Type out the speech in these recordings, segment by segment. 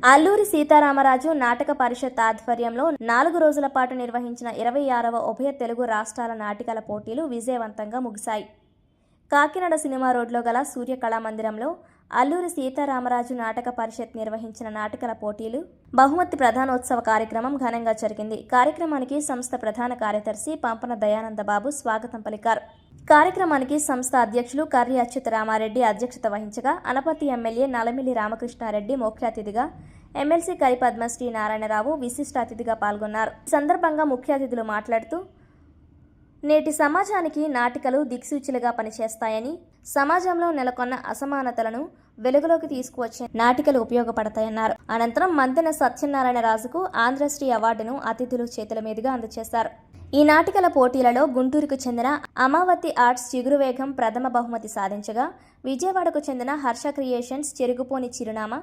అల్లూరి సీతారామరాజు నాటక పరిషత్ ఆధ్వర్యంలో 4 రోజుల పాటు నిర్వహించిన 26వ ఉభయ తెలుగు రాష్ట్రాల నాటికల పోటీలు విజయవంతంగా ముగిశాయి. కాకినాడ సినిమా రోడ్లో గల సూర్య కళామందిరంలో అల్లూరి సీతారామరాజు నాటక పరిషత్ నిర్వహించిన నాటకాల పోటీలు బహుమతి ప్రధానోత్సవ కార్యక్రమం ఘనంగా జరిగింది. కార్యక్రమానికి సంస్థ ప్రధాన కార్యదర్శి పంపన దయానందబాబు స్వాగతం పలికారు. కార్యక్రమానికి సంస్థ అధ్యక్షులు కర్రి అచ్యుతరామారెడ్డి అధ్యక్షత వహించగా అనపర్తి ఎమ్మెల్యే నలమిల్లి రామకృష్ణారెడ్డి ముఖ్య అతిథిగా, ఎమ్మెల్సీ కరి పద్మశ్రీ నారాయణరావు విశిష్ట అతిథిగా పాల్గొన్నారు. ఈ సందర్భంగా ముఖ్య అతిథులు మాట్లాడుతూ నేటి సమాజానికి నాటికలు దిక్సూచిలుగా పనిచేస్తాయని, సమాజంలో నెలకొన్న అసమానతలను వెలుగులోకి తీసుకువచ్చే నాటికలు ఉపయోగపడతాయన్నారు. అనంతరం మంతెన సత్యనారాయణ రాజుకు ఆంధ్రశ్రీ అవార్డును అతిథులు చేతుల మీదుగా అందజేశారు. ఈ నాటికల పోటీలలో గుంటూరుకు చెందిన అమావతి ఆర్ట్స్ చిగురువేగం ప్రథమ బహుమతి సాధించగా, విజయవాడకు చెందిన హర్ష క్రియేషన్స్ చెరుగుపోని చిరునామా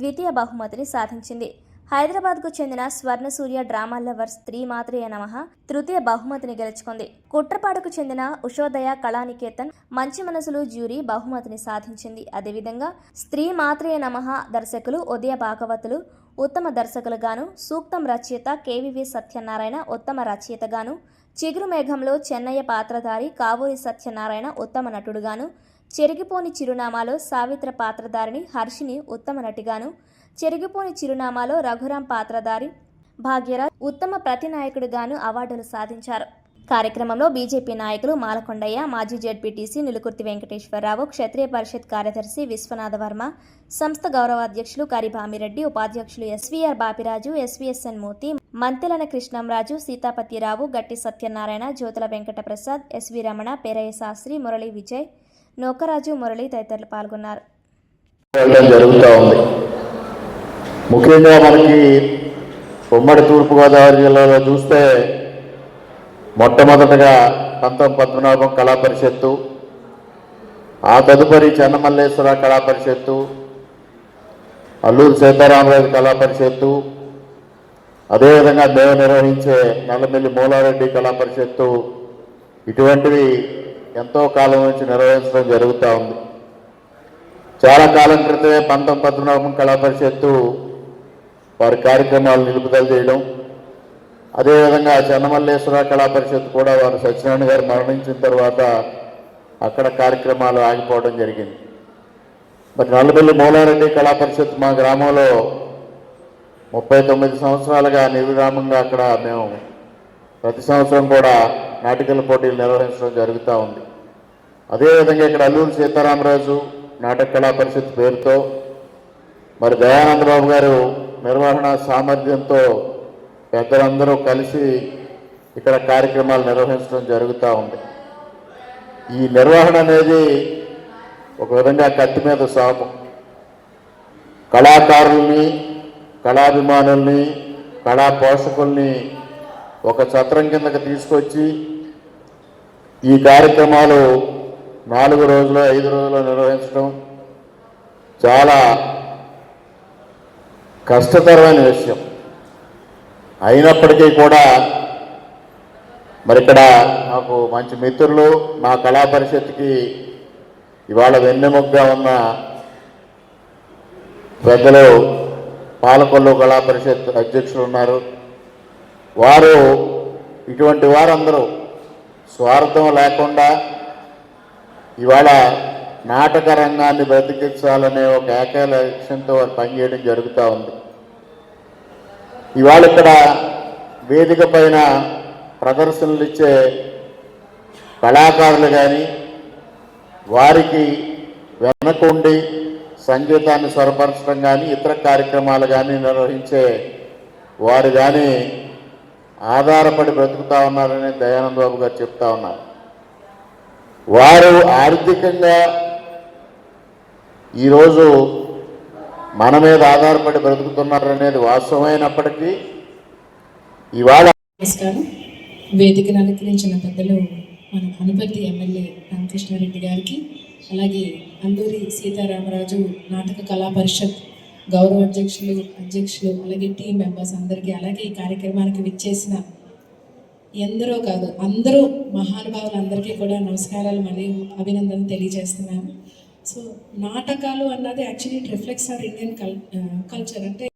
ద్వితీయ బహుమతిని సాధించింది. హైదరాబాద్కు చెందిన స్వర్ణసూర్య డ్రామా లవర్స్ స్త్రీ మాత్రయ నమః తృతీయ బహుమతిని గెలుచుకుంది. కుట్రపాడుకు చెందిన ఉషోదయ కళానికేతన్ మంచి మనసులు జ్యూరీ బహుమతిని సాధించింది. అదేవిధంగా స్త్రీ మాత్రయ నమః దర్శకులు ఉదయ భాగవతులు ఉత్తమ దర్శకులుగాను, సూక్తం రచయిత కేవీవి సత్యనారాయణ ఉత్తమ రచయితగాను, చిగురు మేఘంలో చెన్నయ్య పాత్రధారి కావూరి సత్యనారాయణ ఉత్తమ నటుడుగాను, చెరిగిపోని చిరునామాలో సావిత్ర పాత్రధారిని హర్షిని ఉత్తమ నటిగాను, చెరిగిపోని చిరునామాలో రఘురాం పాత్రధారి భాగ్యరాజ్ ఉత్తమ ప్రతినాయకుడిగాను అవార్డులు సాధించారు. కార్యక్రమంలో బీజేపీ నాయకులు మాలకొండయ్య, మాజీ జెడ్పీటీసీ నిలుకుర్తి వెంకటేశ్వరరావు, క్షత్రియ పరిషత్ కార్యదర్శి విశ్వనాథ వర్మ, సంస్థ గౌరవ అధ్యక్షులు కరిభామిరెడ్డి, ఉపాధ్యక్షులు ఎస్వీఆర్ బాపిరాజు, ఎస్వీఎస్ఎన్ మూర్తి, మంతెలన కృష్ణంరాజు, సీతాపతిరావు, గట్టి సత్యనారాయణ, జ్యోతుల వెంకట ప్రసాద్, ఎస్వీ రమణ, పేరయ్య శాస్త్రి, మురళీ విజయ్, నోకరాజు, మురళి తదితరులు పాల్గొన్నారు. ముఖ్యంగా మనకి ఉమ్మడి తూర్పుగోదావరి జిల్లాలో చూస్తే మొట్టమొదటగా పంతం పద్మనాభం కళా పరిషత్తు, ఆ తదుపరి చెన్నమల్లేశ్వర కళా పరిషత్తు, అల్లూరి సీతారామరాజు కళా పరిషత్తు, అదేవిధంగా మేము నిర్వహించే నల్లమిల్లి మూలారెడ్డి కళా పరిషత్తు, ఇటువంటివి ఎంతో కాలం నుంచి నిర్వహించడం జరుగుతూ ఉంది. చాలా కాలం క్రితమే పంతం పద్మనాభం కళా పరిషత్తు వారి కార్యక్రమాలు నిలుపుదల చేయడం, అదేవిధంగా చెన్నమల్లేశ్వర కళా పరిషత్ కూడా వారు సత్యనారాయణ గారు మరణించిన తర్వాత అక్కడ కార్యక్రమాలు ఆగిపోవడం జరిగింది. మరి నల్లమిల్లి మూలారెడ్డి కళా పరిషత్ మా గ్రామంలో 39 సంవత్సరాలుగా నిర్విరామంగా అక్కడ మేము ప్రతి సంవత్సరం కూడా నాటికల పోటీలు నిర్వహించడం జరుగుతూ ఉంది. అదేవిధంగా ఇక్కడ అల్లూరి సీతారామరాజు నాటక కళా పరిషత్ పేరుతో మరి దయానందబాబు గారు నిర్వహణ సామర్థ్యంతో పెద్దలందరూ కలిసి ఇక్కడ కార్యక్రమాలు నిర్వహించడం జరుగుతూ ఉంది. ఈ నిర్వహణ అనేది ఒక విధంగా కత్తి మీద సాము. కళాకారుల్ని, కళాభిమానుల్ని, కళా పోషకుల్ని ఒక చట్రం కిందకి తీసుకొచ్చి ఈ కార్యక్రమాలు 4 రోజులు 5 రోజులు నిర్వహించడం చాలా కష్టతరమైన విషయం. అయినప్పటికీ కూడా మరి ఇక్కడ నాకు మంచి మిత్రులు, మా కళా పరిషత్కి ఇవాళ వెన్నెముకగా ఉన్న పెద్దలు పాలకొల్లు కళా పరిషత్ అధ్యక్షులు ఉన్నారు. వారు ఇటువంటి వారందరూ స్వార్థం లేకుండా ఇవాళ నాటక రంగాన్ని బ్రతికించాలనే ఒక ఏకైక లక్ష్యంతో వారు పనిచేయడం జరుగుతూ ఉంది. ఇవాళ ఇక్కడ వేదిక పైన ప్రదర్శనలు ఇచ్చే కళాకారులు కానీ, వారికి వెనకుండి సంగీతాన్ని స్వరపరచడం కానీ, ఇతర కార్యక్రమాలు కానీ నిర్వహించే వారు కానీ ఆధారపడి బ్రతుకుతూ ఉన్నారని దయానందబాబు గారు చెప్తా ఉన్నారు. వారు ఆర్థికంగా ఈరోజు మన మీద ఆధారపడి బ్రతుకుతున్నారనేది వాస్తవమైనప్పటికీ ఇవాళ వేదికను అలంకరించిన పెద్దలు మన అనపర్తి ఎమ్మెల్యే రామకృష్ణారెడ్డి గారికి, అలాగే అల్లూరి సీతారామరాజు నాటక కళా పరిషత్ గౌరవ అధ్యక్షులు అలాగే టీం మెంబర్స్ అందరికీ, అలాగే ఈ కార్యక్రమానికి విచ్చేసిన ఎందరో కాదు అందరూ మహానుభావులందరికీ కూడా నమస్కారాలు మరియు అభినందనలు తెలియజేస్తున్నాను. సో నాటకాలు అన్నది actually it reflects our Indian culture. అంటే